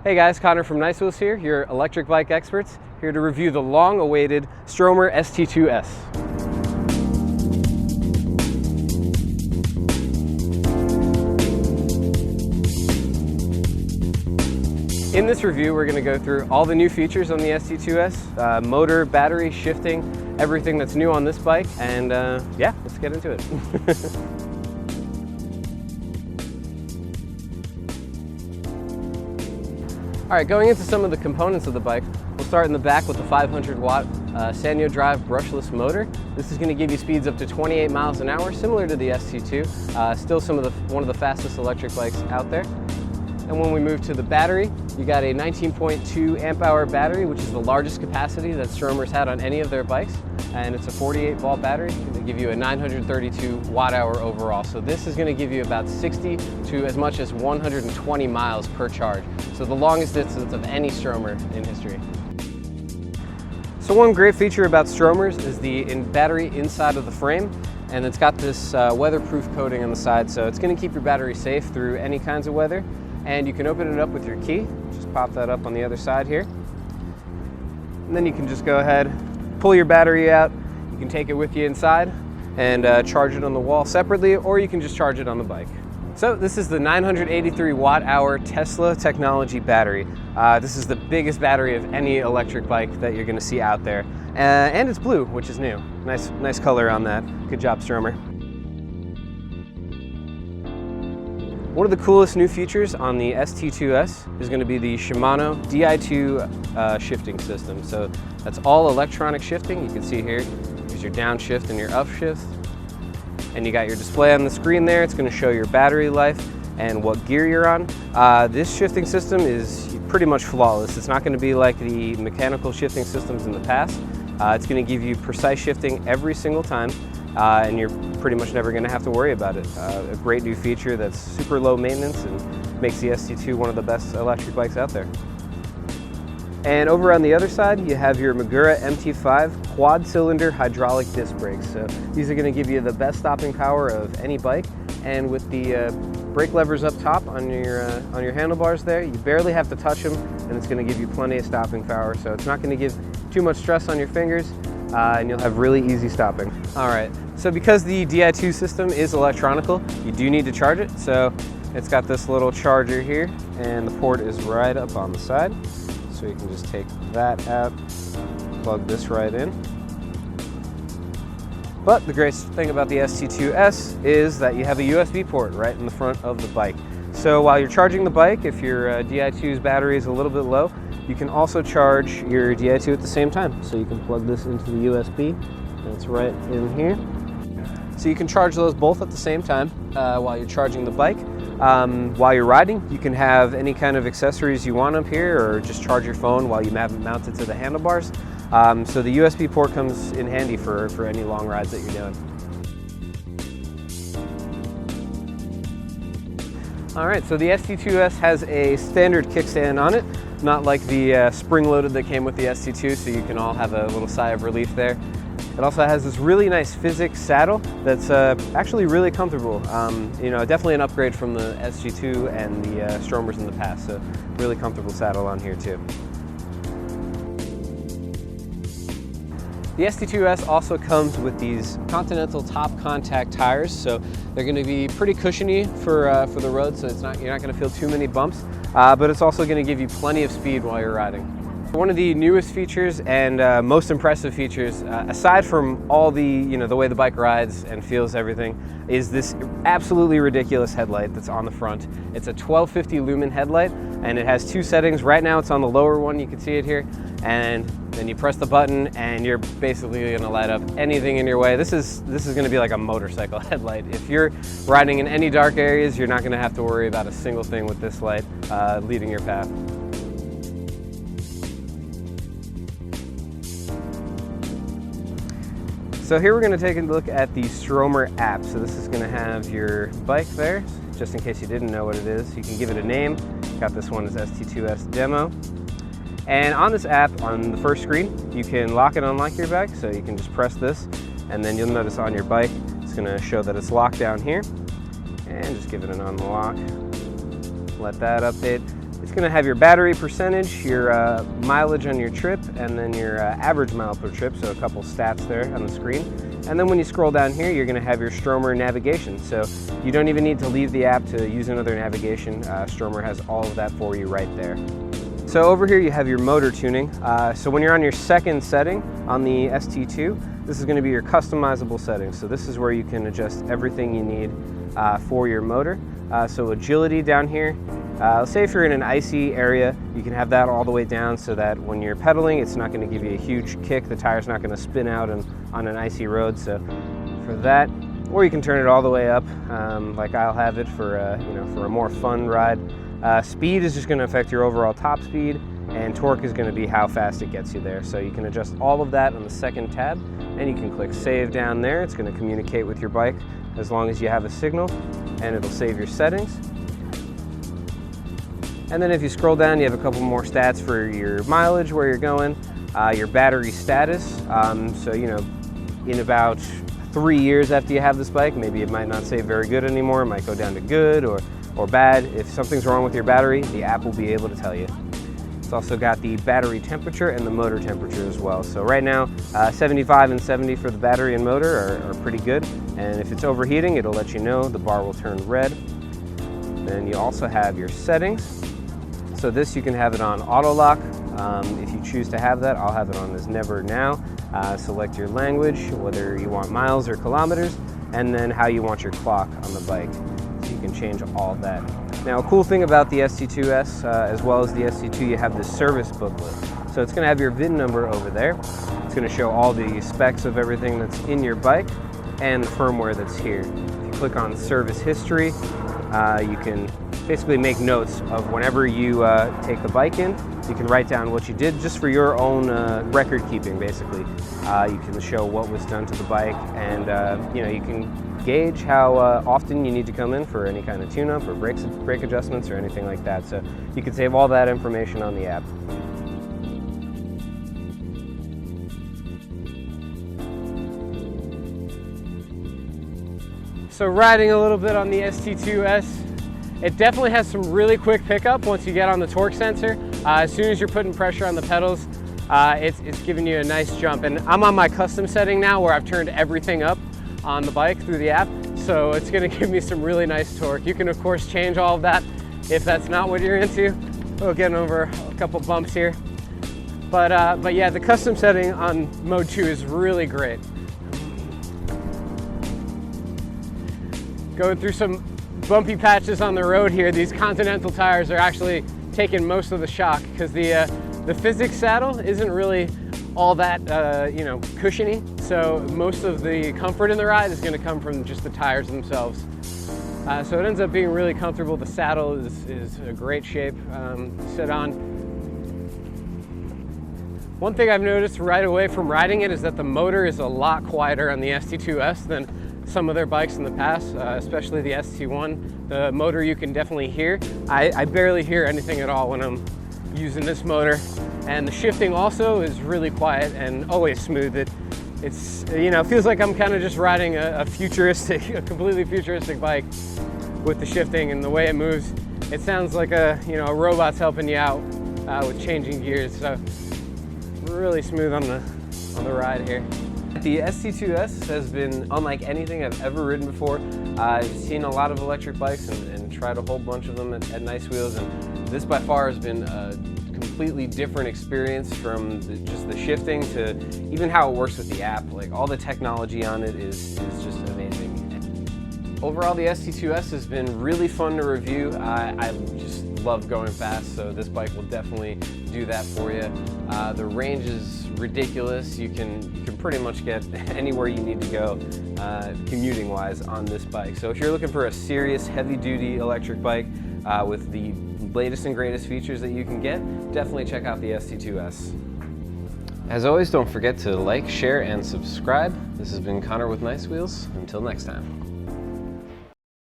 Hey guys, Connor from Nycewheels here, your electric bike experts, here to review the long-awaited Stromer ST2 S. In this review, we're going to go through all the new features on the ST2S, motor, battery, shifting, everything that's new on this bike, and yeah, let's get into it. All right, going into some of the components of the bike, we'll start in the back with the 500-watt Sanyo Drive brushless motor. This is going to give you speeds up to 28 miles an hour, similar to the ST2. Still one of the fastest electric bikes out there. And when we move to the battery, you got a 19.2 amp hour battery, which is the largest capacity that Stromer's had on any of their bikes. And it's a 48 volt battery. They give you a 932 watt hour overall. So this is going to give you about 60 to as much as 120 miles per charge. So the longest distance of any Stromer in history. So one great feature about Stromers is the battery inside of the frame. And it's got this weatherproof coating on the side. So it's going to keep your battery safe through any kinds of weather. And you can open it up with your key. Just pop that up on the other side here. And then you can just go ahead, pull your battery out. You can take it with you inside and charge it on the wall separately, or you can just charge it on the bike. So this is the 983 watt hour Tesla technology battery. This is the biggest battery of any electric bike that you're gonna see out there. And it's blue, which is new. Nice color on that. Good job, Stromer. One of the coolest new features on the ST2S is going to be the Shimano Di2 shifting system. So that's all electronic shifting. You can see here, here's your downshift and your upshift. And you got your display on the screen there. It's going to show your battery life and what gear you're on. This shifting system is pretty much flawless. It's not going to be like the mechanical shifting systems in the past. It's going to give you precise shifting every single time. And you're pretty much never going to have to worry about it. A great new feature that's super low maintenance and makes the ST2 one of the best electric bikes out there. And over on the other side, you have your Magura MT5 quad-cylinder hydraulic disc brakes. So these are going to give you the best stopping power of any bike. And with the brake levers up top on your handlebars there, you barely have to touch them, and it's going to give you plenty of stopping power. So it's not going to give too much stress on your fingers. And you'll have really easy stopping. All right, so because the Di2 system is electronical, you do need to charge it. So it's got this little charger here, and the port is right up on the side. So you can just take that out, plug this right in. But the great thing about the ST2S is that you have a USB port right in the front of the bike. So while you're charging the bike, if your Di2's battery is a little bit low, you can also charge your Di2 at the same time. So you can plug this into the USB, that's right in here. So you can charge those both at the same time while you're charging the bike. While you're riding, you can have any kind of accessories you want up here, or just charge your phone while you have it mounted to the handlebars. So the USB port comes in handy for any long rides that you're doing. All right, so the ST2S has a standard kickstand on it, not like the spring-loaded that came with the ST2, so you can all have a little sigh of relief there. It also has this really nice physics saddle that's actually really comfortable. You know, definitely an upgrade from the SG2 and the Stromers in the past, so really comfortable saddle on here too. The ST2S also comes with these Continental top contact tires, so they're going to be pretty cushiony for the road, so you're not going to feel too many bumps, but it's also going to give you plenty of speed while you're riding. One of the newest features and most impressive features, aside from all the way the bike rides and feels everything, is this absolutely ridiculous headlight that's on the front. It's a 1250 lumen headlight, and it has two settings. Right now it's on the lower one, you can see it here, and then you press the button and you're basically going to light up anything in your way. This is going to be like a motorcycle headlight. If you're riding in any dark areas, you're not going to have to worry about a single thing with this light leading your path. So here we're going to take a look at the Stromer app. So this is going to have your bike there, just in case you didn't know what it is. You can give it a name. Got this one as ST2S Demo. And on this app, on the first screen, you can lock and unlock your bike. So you can just press this, and then you'll notice on your bike, it's going to show that it's locked down here. And just give it an unlock. Let that update. It's going to have your battery percentage, your mileage on your trip, and then your average mile per trip, so a couple stats there on the screen. And then when you scroll down here, you're going to have your Stromer navigation. So you don't even need to leave the app to use another navigation. Stromer has all of that for you right there. So over here you have your motor tuning. So when you're on your second setting on the ST2, this is going to be your customizable settings. So this is where you can adjust everything you need for your motor. So agility down here. Let's say if you're in an icy area, you can have that all the way down so that when you're pedaling, it's not going to give you a huge kick. The tire's not going to spin out on an icy road. So for that, or you can turn it all the way up, like I'll have it for for a more fun ride. Speed is just going to affect your overall top speed, and torque is going to be how fast it gets you there. So you can adjust all of that on the second tab, and you can click save down there. It's going to communicate with your bike as long as you have a signal, and it'll save your settings. And then if you scroll down, you have a couple more stats for your mileage, where you're going, your battery status. So in about 3 years after you have this bike, maybe it might not say very good anymore. It might go down to good or bad. If something's wrong with your battery, the app will be able to tell you. It's also got the battery temperature and the motor temperature as well. So right now, 75 and 70 for the battery and motor are pretty good. And if it's overheating, it'll let you know. The bar will turn red. Then you also have your settings. So this, you can have it on auto lock. If you choose to have that, I'll have it on as never now. Select your language, whether you want miles or kilometers, and then how you want your clock on the bike. So you can change all of that. Now, a cool thing about the ST2S, as well as the ST2, you have this service booklet. So it's going to have your VIN number over there. It's going to show all the specs of everything that's in your bike and the firmware that's here. If you click on service history, you can basically make notes of whenever you take the bike in. You can write down what you did just for your own record keeping, basically. You can show what was done to the bike, and you can gauge how often you need to come in for any kind of tune-up or brake adjustments or anything like that. So you can save all that information on the app. So riding a little bit on the ST2S, it definitely has some really quick pickup once you get on the torque sensor. As soon as you're putting pressure on the pedals, it's giving you a nice jump. And I'm on my custom setting now where I've turned everything up on the bike through the app, so it's going to give me some really nice torque. You can of course change all of that if that's not what you're into. We'll get over a couple bumps here, but yeah, the custom setting on mode 2 is really great. Going through some bumpy patches on the road here, these Continental tires are actually taking most of the shock because the physics saddle isn't really all that cushiony, so most of the comfort in the ride is going to come from just the tires themselves. So it ends up being really comfortable. The saddle is a great shape to sit on. One thing I've noticed right away from riding it is that the motor is a lot quieter on the ST2S than some of their bikes in the past, especially the ST1. The motor you can definitely hear. I barely hear anything at all when I'm using this motor. And the shifting also is really quiet and always smooth. It feels like I'm kind of just riding a completely futuristic bike with the shifting and the way it moves. It sounds like a robot's helping you out with changing gears. So really smooth on the ride here. The ST2S has been unlike anything I've ever ridden before. I've seen a lot of electric bikes and tried a whole bunch of them at Nycewheels, and this by far has been a completely different experience, from just the shifting to even how it works with the app. Like, all the technology on it is just amazing. Overall, the ST2S has been really fun to review. I just love going fast, so this bike will definitely do that for you. The range is ridiculous. You can pretty much get anywhere you need to go commuting wise on this bike. So if you're looking for a serious heavy-duty electric bike with the latest and greatest features that you can get, definitely check out the ST2S. As always, don't forget to like, share, and subscribe. This has been Connor with Nycewheels. Until next time.